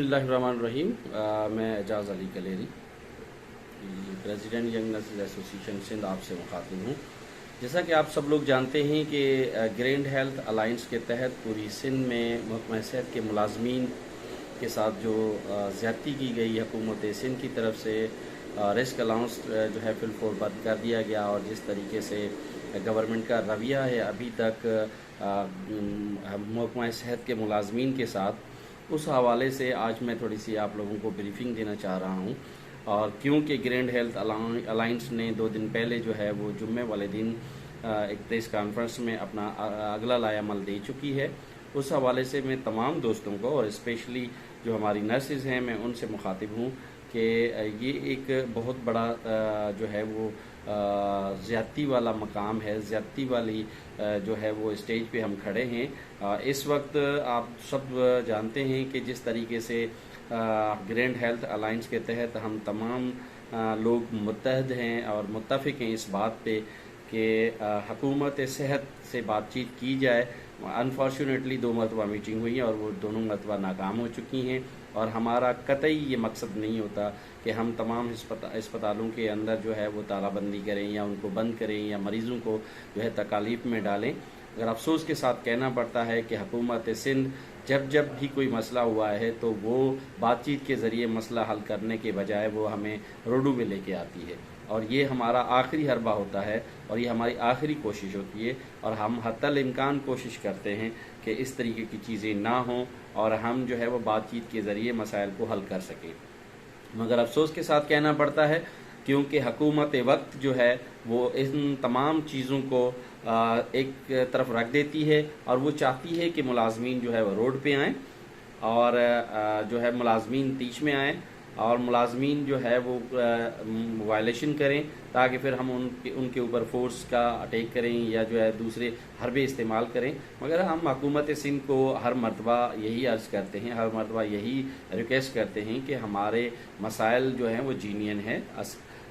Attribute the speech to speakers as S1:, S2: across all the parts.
S1: बिस्मिल्लाहिर्रहमानिर्रहीम। मैं Ejaz Ali Kaleri, president young nurses association Sindh आपसे मुखातिब हूँ। जैसा कि आप सब लोग जानते हैं कि ग्रैंड हेल्थ अलाइंस के तहत पूरी सिंध में महकमा सेहत के मुलाजमीन के साथ जो ज़्यादती की गई हुकूमत सिंध की तरफ से रिस्क अलाउंस जो है फिलफोर बंद कर दिया गया, और जिस तरीके से गवर्नमेंट का रवैया है अभी तक महकमा सेहत के मुलाजमीन के साथ, उस हवाले से आज मैं थोड़ी सी आप लोगों को ब्रीफिंग देना चाह रहा हूँ। और क्योंकि ग्रैंड हेल्थ अलाइंस ने 2 दिन पहले जो है वो जुम्मे वाले दिन एक प्रेस कॉन्फ्रेंस में अपना अगला लायामल दे चुकी है, उस हवाले से मैं तमाम दोस्तों को और स्पेशली जो हमारी नर्सेज हैं मैं उनसे मुखातिब हूँ कि ये एक बहुत बड़ा जो है वो ज़्यादती वाला मकाम है, ज़्यादती वाली जो है वो स्टेज पे हम खड़े हैं। इस वक्त आप सब जानते हैं कि जिस तरीके से ग्रैंड हेल्थ अलाइंस के तहत हम तमाम लोग मुत्तहद हैं और मुत्तफिक हैं इस बात पे कि हुकूमत सेहत से बातचीत की जाए। अनफॉर्चुनेटली 2 मरतबा मीटिंग हुई है और वो दोनों मरतबा नाकाम हो चुकी हैं, और हमारा कतई ये मकसद नहीं होता कि हम तमाम अस्पतालों के अंदर जो है वो तालाबंदी करें या उनको बंद करें या मरीज़ों को जो है तकालीफ में डालें। अगर अफसोस के साथ कहना पड़ता है कि हुकूमत सिंध जब भी कोई मसला हुआ है तो वो बातचीत के ज़रिए मसला हल करने के बजाय वो हमें रोडू में लेके आती है, और ये हमारा आखिरी हरबा होता है और ये हमारी आखिरी कोशिश होती है, और हम हत्तल इम्कान कोशिश करते हैं कि इस तरीके की चीज़ें ना हों और हम जो है वो बातचीत के ज़रिए मसाइल को हल कर सकें। मगर अफसोस के साथ कहना पड़ता है क्योंकि हुकूमत वक्त जो है वो इन तमाम चीज़ों को एक तरफ रख देती है और वो चाहती है कि मुलाजमीन जो है वो रोड पे आएँ और जो है मुलाजमीन तीच में आएँ और मुलाजमीन जो है वो वायलेशन करें, ताकि फिर हम उनके ऊपर फोर्स का अटैक करें या जो है दूसरे हरबे इस्तेमाल करें। मगर हम हुकूमत सिंध को हर मरतबा यही अर्ज़ करते हैं, हर मरतबा यही रिक्वेस्ट करते हैं कि हमारे मसाइल जो हैं वो जीनियन है,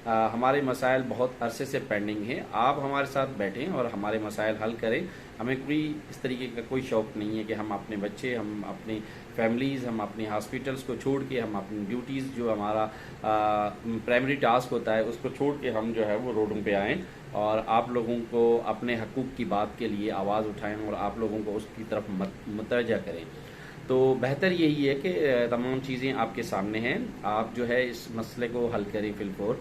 S1: हमारे मसाइल बहुत अरसे से पेंडिंग हैं। आप हमारे साथ बैठें और हमारे मसाइल हल करें। हमें कोई इस तरीके का कोई शौक़ नहीं है कि हम अपने बच्चे, हम अपनी फैमिलीज़, हम अपने हॉस्पिटल्स को छोड़ के, हम अपनी ड्यूटीज़ जो हमारा प्राइमरी टास्क होता है उसको छोड़ के हम जो है वो रोडों पे आएँ और आप लोगों को अपने हकूक़ की बात के लिए आवाज़ उठाएँ और आप लोगों को उसकी तरफ मुतवज्जा करें। तो बेहतर यही है कि तमाम चीज़ें आपके सामने हैं, आप जो है इस मसले को हल करें फिलफोर।